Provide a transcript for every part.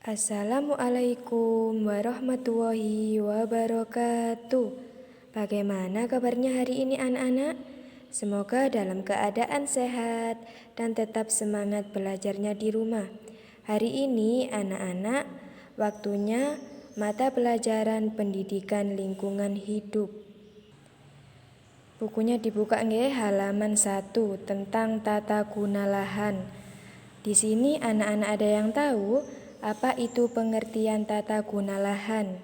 Assalamualaikum warahmatullahi wabarakatuh. Bagaimana kabarnya hari ini anak-anak? Semoga dalam keadaan sehat dan tetap semangat belajarnya di rumah. Hari ini anak-anak waktunya mata pelajaran pendidikan lingkungan hidup. Bukunya dibuka nggih, halaman 1 tentang tata guna lahan. Di sini anak-anak ada yang tahu apa itu pengertian tata guna lahan?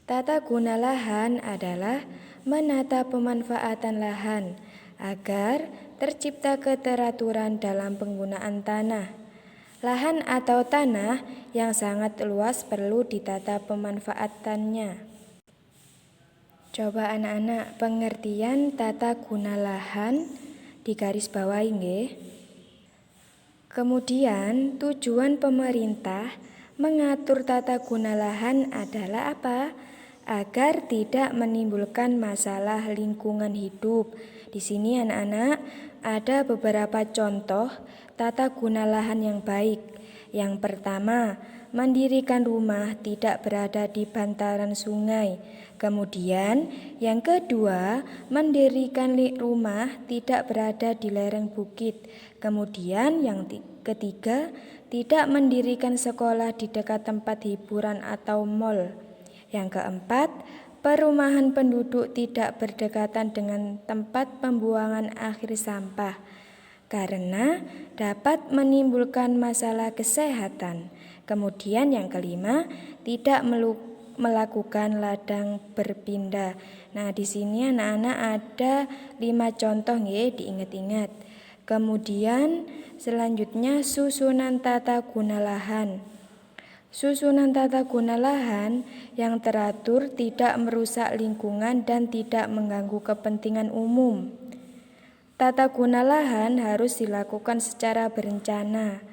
Tata guna lahan adalah menata pemanfaatan lahan agar tercipta keteraturan dalam penggunaan tanah. Lahan atau tanah yang sangat luas perlu ditata pemanfaatannya. Coba anak-anak pengertian tata guna lahan digarisbawahi nggih. Kemudian tujuan pemerintah mengatur tata guna lahan adalah apa? Agar tidak menimbulkan masalah lingkungan hidup. Di sini anak-anak ada beberapa contoh tata guna lahan yang baik. Yang pertama, mendirikan rumah tidak berada di bantaran sungai. Kemudian yang kedua, mendirikan rumah tidak berada di lereng bukit. Kemudian yang ketiga, tidak mendirikan sekolah di dekat tempat hiburan atau mal. Yang keempat, perumahan penduduk tidak berdekatan dengan tempat pembuangan akhir sampah karena dapat menimbulkan masalah kesehatan. Kemudian yang kelima, tidak melakukan ladang berpindah. Nah, di sini anak-anak ada 5 contoh nggih, diingat-ingat. Kemudian selanjutnya susunan tata guna lahan. Susunan tata guna lahan yang teratur tidak merusak lingkungan dan tidak mengganggu kepentingan umum. Tata guna lahan harus dilakukan secara berencana.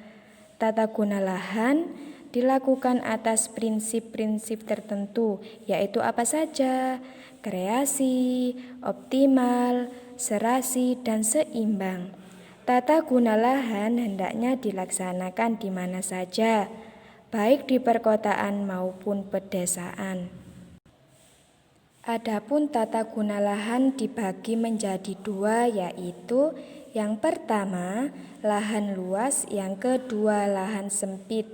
Tata guna lahan dilakukan atas prinsip-prinsip tertentu, yaitu apa saja? Kreasi, optimal, serasi, dan seimbang. Tata guna lahan hendaknya dilaksanakan di mana saja, baik di perkotaan maupun pedesaan. Adapun tata guna lahan dibagi menjadi 2, yaitu yang pertama lahan luas, yang kedua lahan sempit.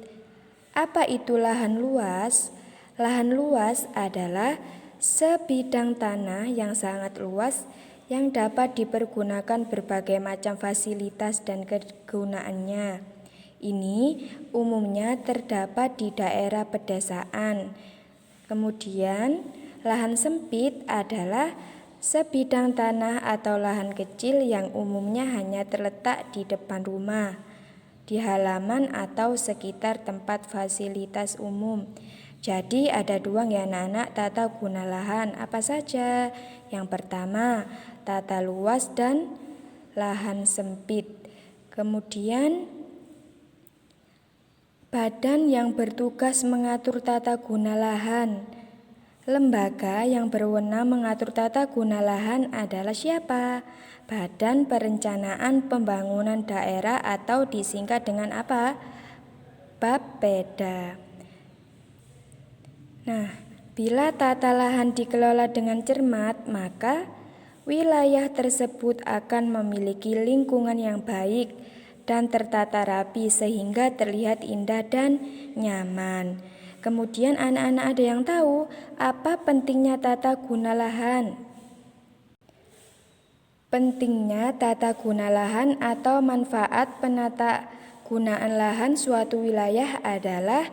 Apa itu lahan luas? Lahan luas adalah sebidang tanah yang sangat luas yang dapat dipergunakan berbagai macam fasilitas dan kegunaannya. Ini umumnya terdapat di daerah pedesaan. Kemudian lahan sempit adalah sebidang tanah atau lahan kecil yang umumnya hanya terletak di depan rumah, di halaman atau sekitar tempat fasilitas umum. Jadi ada 2 ya anak-anak tata guna lahan. Apa saja? Yang pertama, tata luas dan lahan sempit. Kemudian badan yang bertugas mengatur tata guna lahan. Lembaga yang berwenang mengatur tata guna lahan adalah siapa? Badan Perencanaan Pembangunan Daerah atau disingkat dengan apa? Bapeda. Nah, bila tata lahan dikelola dengan cermat, maka wilayah tersebut akan memiliki lingkungan yang baik dan tertata rapi sehingga terlihat indah dan nyaman. Kemudian anak-anak ada yang tahu apa pentingnya tata guna lahan? Pentingnya tata guna lahan atau manfaat penata gunaan lahan suatu wilayah adalah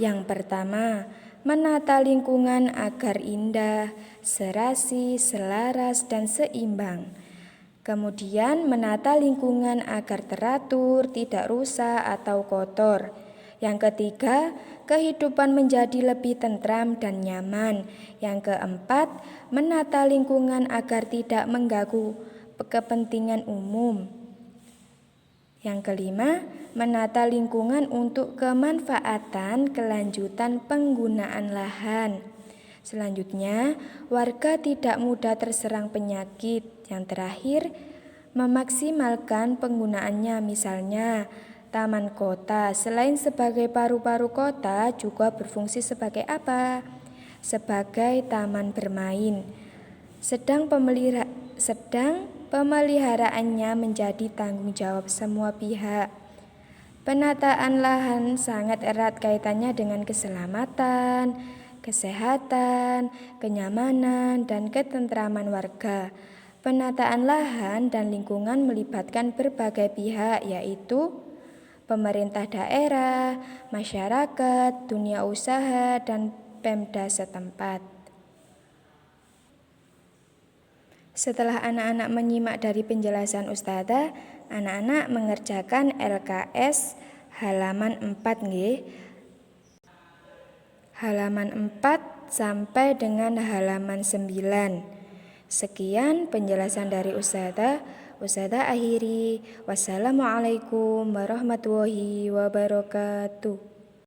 yang pertama, menata lingkungan agar indah, serasi, selaras, dan seimbang. Kemudian menata lingkungan agar teratur, tidak rusak atau kotor. Yang ketiga, kehidupan menjadi lebih tentram dan nyaman. Yang keempat, menata lingkungan agar tidak mengganggu kepentingan umum. Yang kelima, menata lingkungan untuk kemanfaatan kelanjutan penggunaan lahan. Selanjutnya, warga tidak mudah terserang penyakit. Yang terakhir, memaksimalkan penggunaannya, misalnya Taman kota selain sebagai paru-paru kota juga berfungsi sebagai apa? Sebagai taman bermain. Sedang pemeliharaannya menjadi tanggung jawab semua pihak. Penataan lahan sangat erat kaitannya dengan keselamatan, kesehatan, kenyamanan, dan ketentraman warga. Penataan lahan dan lingkungan melibatkan berbagai pihak, yaitu pemerintah daerah, masyarakat, dunia usaha, dan Pemda setempat. Setelah anak-anak menyimak dari penjelasan Ustazah, anak-anak mengerjakan LKS halaman 4 nggih. Halaman 4 sampai dengan halaman 9. Sekian penjelasan dari Ustazah. Ustazah akhiri. Wassalamualaikum warahmatullahi wabarakatuh.